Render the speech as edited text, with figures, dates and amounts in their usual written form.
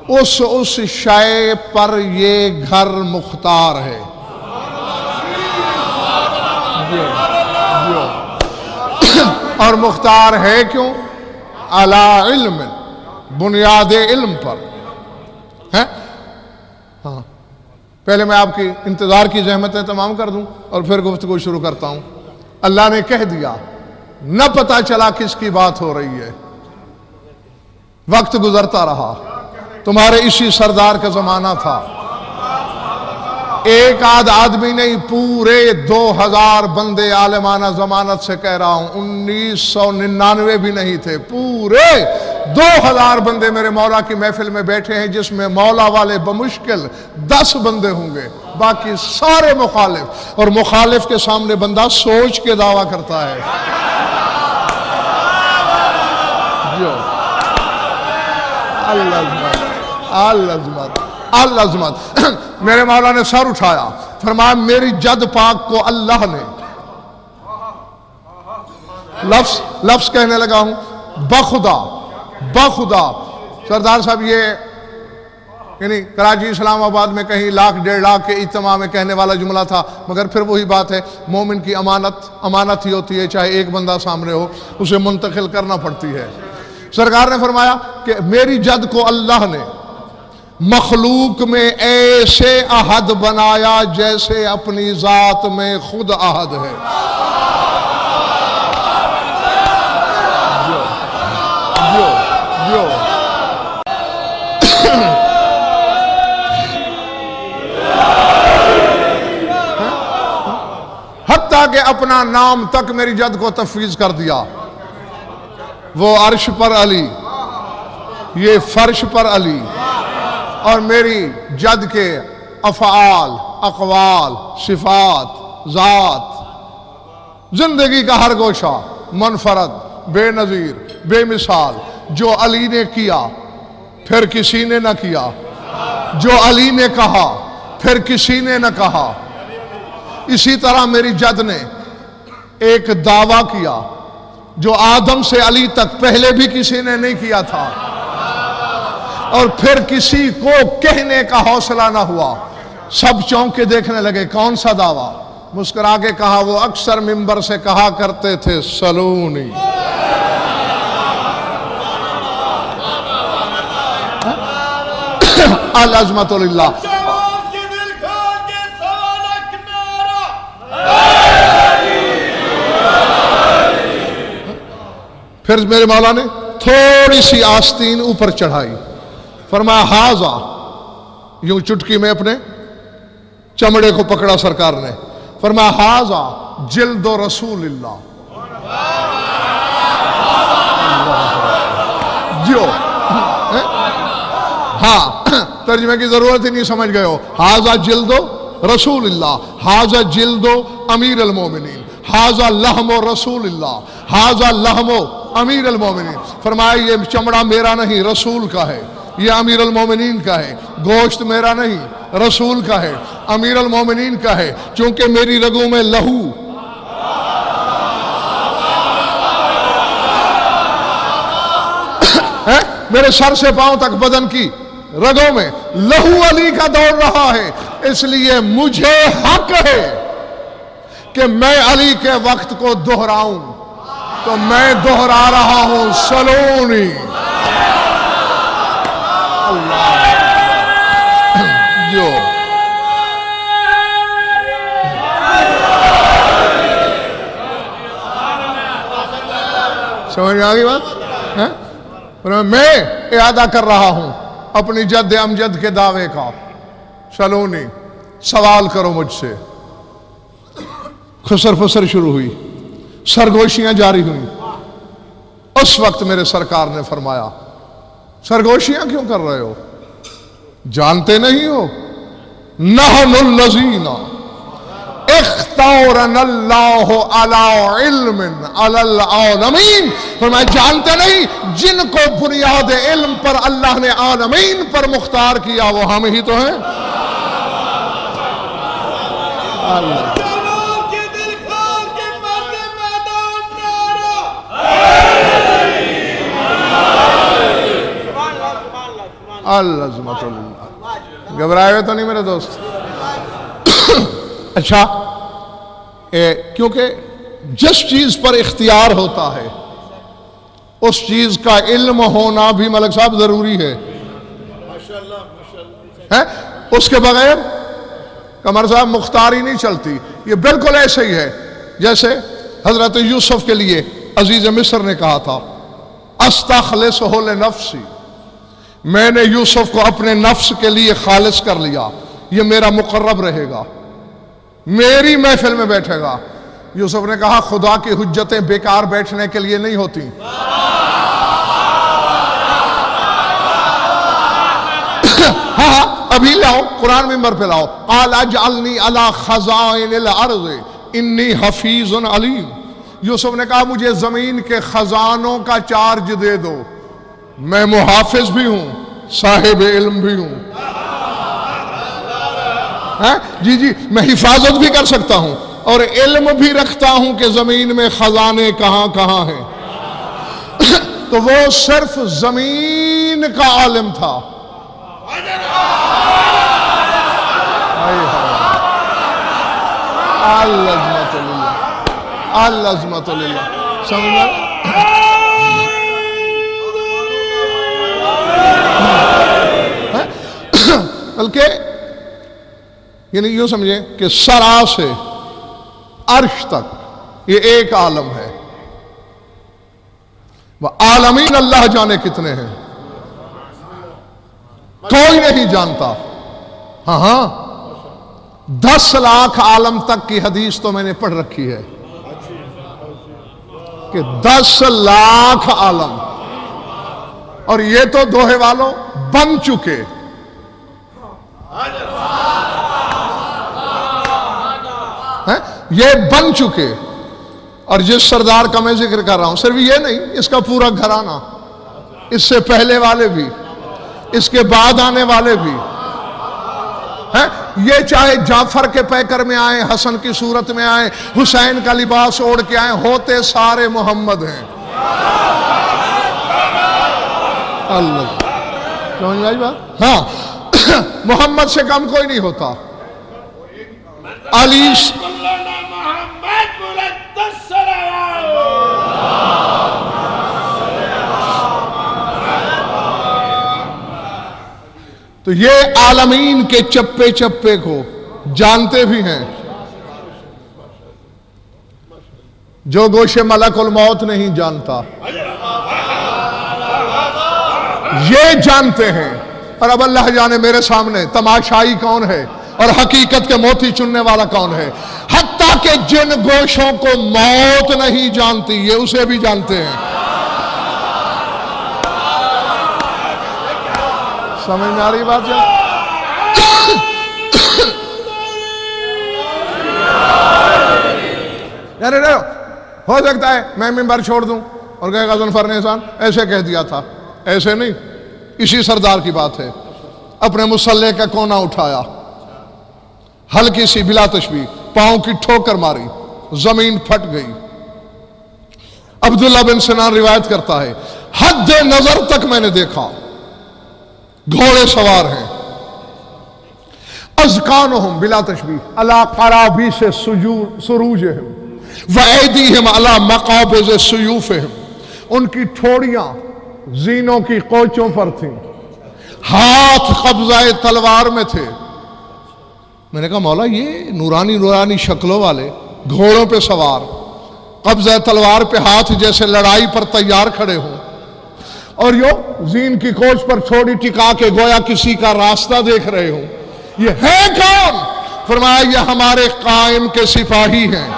اس شے پر یہ گھر مختار ہے۔ اور مختار ہے کیوں؟ علی علم، بنیاد علم پر ہے۔ ہاں، پہلے میں آپ کی انتظار کی زحمتیں تمام کر دوں اور پھر گفتگو شروع کرتا ہوں۔ اللہ نے کہہ دیا، نہ پتہ چلا کس کی بات ہو رہی ہے، وقت گزرتا رہا، تمہارے اسی سردار کا زمانہ تھا، ایک آدھ آدمی نہیں، پورے 2000 بندے عالمانہ ضمانت سے کہہ رہا ہوں، 1999 بھی نہیں تھے، پورے 2000 بندے میرے مولا کی محفل میں بیٹھے ہیں، جس میں مولا والے بمشکل 10 بندے ہوں گے، باقی سارے مخالف، اور مخالف کے سامنے بندہ سوچ کے دعویٰ کرتا ہے۔ العظمت میرے مولا نے سر اٹھایا، فرمایا میری جد پاک کو اللہ نے، لفظ کہنے لگا ہوں، بخدا سردار صاحب، یہ یعنی کراچی اسلام آباد میں کہیں 1,00,000 1.5 لاکھ کے اجتماع میں کہنے والا جملہ تھا، مگر پھر وہی بات ہے، مومن کی امانت ہی ہوتی ہے، چاہے ایک بندہ سامنے ہو، اسے منتقل کرنا پڑتی ہے۔ سرکار نے فرمایا کہ میری جد کو اللہ نے مخلوق میں ایسے عہد بنایا جیسے اپنی ذات میں خود عہد ہے۔ حتیٰ کہ اپنا نام تک میری جد کو تفویض کر دیا، وہ عرش پر علی، یہ فرش پر علی، اور میری جد کے افعال، اقوال، صفات، ذات، زندگی کا ہر گوشہ منفرد، بے نظیر، بے مثال، جو علی نے کیا پھر کسی نے نہ کیا، جو علی نے کہا پھر کسی نے نہ کہا۔ اسی طرح میری جد نے ایک دعویٰ کیا جو آدم سے علی تک پہلے بھی کسی نے نہیں کیا تھا، اور پھر کسی کو کہنے کا حوصلہ نہ ہوا، سب چونک کے دیکھنے لگے، کون سا دعویٰ؟ مسکرا کے کہا، وہ اکثر ممبر سے کہا کرتے تھے، سلونی۔ العظمت للہ۔ پھر میرے مولا نے تھوڑی سی آستین اوپر چڑھائی، فرمایا ہاذا، یوں چٹکی میں اپنے چمڑے کو پکڑا سرکار نے، فرمایا ہاذا جلد رسول اللہ۔ جو ہاں ترجمے کی ضرورت ہی نہیں، سمجھ گئے ہو، ہاذا جلد رسول اللہ، ہاذا جلد امیر المومنین، ہاذا لحم رسول اللہ، ہاذا لحم امیر المومنین۔ فرمایا یہ چمڑا میرا نہیں، رسول کا ہے، یہ امیر المومنین کا ہے، گوشت میرا نہیں، رسول کا ہے، امیر المومنین کا ہے، چونکہ میری رگوں میں لہو ہے، میرے سر سے پاؤں تک بدن کی رگوں میں لہو علی کا دوڑ رہا ہے، اس لیے مجھے حق ہے کہ میں علی کے وقت کو دہراؤں، تو میں دہرا رہا ہوں، سلونی۔ جو سمجھ میں آگئی بات؟ میں اعادہ کر رہا ہوں اپنی جد امجد کے دعوے کا، سلونی، سوال کرو مجھ سے۔ خسر فسر شروع ہوئی، سرگوشیاں جاری ہوئیں۔ اس وقت میرے سرکار نے فرمایا، سرگوشیاں کیوں کر رہے ہو؟ جانتے نہیں ہو نحن الذین اختارنا اللہ علی علم علی العالمین۔ فرمایا جانتے نہیں جن کو بنیاد علم پر اللہ نے عالمین پر مختار کیا وہ ہم ہی تو ہیں۔ اللہ العظمت للہ. گھبرائے ہوئے تو نہیں میرے دوست؟ اچھا، کیونکہ جس چیز پر اختیار ہوتا ہے اس چیز کا علم ہونا بھی ملک صاحب ضروری ہے. اس کے بغیر قمر صاحب مختاری نہیں چلتی. یہ بالکل ایسے ہی ہے جیسے حضرت یوسف کے لیے عزیز مصر نے کہا تھا استخلصہ لنفسی، میں نے یوسف کو اپنے نفس کے لیے خالص کر لیا، یہ میرا مقرب رہے گا، میری محفل میں بیٹھے گا. یوسف نے کہا خدا کی حجتیں بیکار بیٹھنے کے لیے نہیں ہوتی. ہاں ابھی لاؤ، قرآن ممبر پہ لاؤ. قال اجعلنی علی خزائن الارض انی حفیظ علیم. یوسف نے کہا مجھے زمین کے خزانوں کا چارج دے دو، میں محافظ بھی ہوں، صاحب علم بھی ہوں. جی میں حفاظت بھی کر سکتا ہوں اور علم بھی رکھتا ہوں کہ زمین میں خزانے کہاں کہاں ہیں. تو وہ صرف زمین کا عالم تھا. العظمت للہ، العظمت للہ. سمجھ بلکہ یعنی یوں سمجھیں کہ سرا سے عرش تک یہ ایک عالم ہے. وہ عالمین اللہ جانے کتنے ہیں، کوئی نہیں جانتا. ہاں 10 لاکھ عالم تک کی حدیث تو میں نے پڑھ رکھی ہے کہ 10 لاکھ عالم، اور یہ تو دوہے والوں بن چکے. یہ بن چکے. اور جس سردار کا میں ذکر کر رہا ہوں صرف یہ نہیں، اس کا پورا گھرانہ، اس سے پہلے والے بھی، اس کے بعد آنے والے بھی، یہ چاہے جعفر کے پیکر میں آئیں، حسن کی صورت میں آئیں، حسین کا لباس اوڑھ کے آئیں، ہوتے سارے محمد ہیں. اللہ سمجھ آئی بات؟ ہاں محمد سے کم کوئی نہیں ہوتا. علی تو یہ عالمین کے چپے چپے کو جانتے بھی ہیں. جو گوش ملک الموت نہیں جانتا یہ جانتے ہیں. اور اب اللہ جانے میرے سامنے تماشائی کون ہے اور حقیقت کے موتی چننے والا کون ہے. حتیٰ کہ جن گوشوں کو موت نہیں جانتی یہ اسے بھی جانتے ہیں. سمجھ میں آ رہی بات ہے؟ ہو سکتا ہے میں ممبر چھوڑ دوں اور کہے گا ذوالفقار نے احسان ایسے کہہ دیا تھا. ایسے نہیں، اسی سردار کی بات ہے. اپنے مسلح کا کونا اٹھایا، ہلکی سی بلا تشبیہ پاؤں کی ٹھوکر ماری، زمین پھٹ گئی. عبداللہ بن سنان روایت کرتا ہے حد نظر تک میں نے دیکھا گھوڑے سوار ہیں، اذقانہم بلا تشبیہ علی قرابیس سروجہم وایدیہم علی مقابض سیوفہم. ان کی ٹھوڑیاں زینوں کی کوچوں پر تھیں، ہاتھ قبضہ تلوار میں تھے. میں نے کہا مولا یہ نورانی نورانی شکلوں والے گھوڑوں پہ سوار، قبضہ تلوار پہ ہاتھ، جیسے لڑائی پر تیار کھڑے ہوں، اور زین کی کوچ پر چھوڑی ٹکا کے گویا کسی کا راستہ دیکھ رہے ہوں. یہ ہے کون؟ فرمایا یہ ہمارے قائم کے سپاہی ہیں.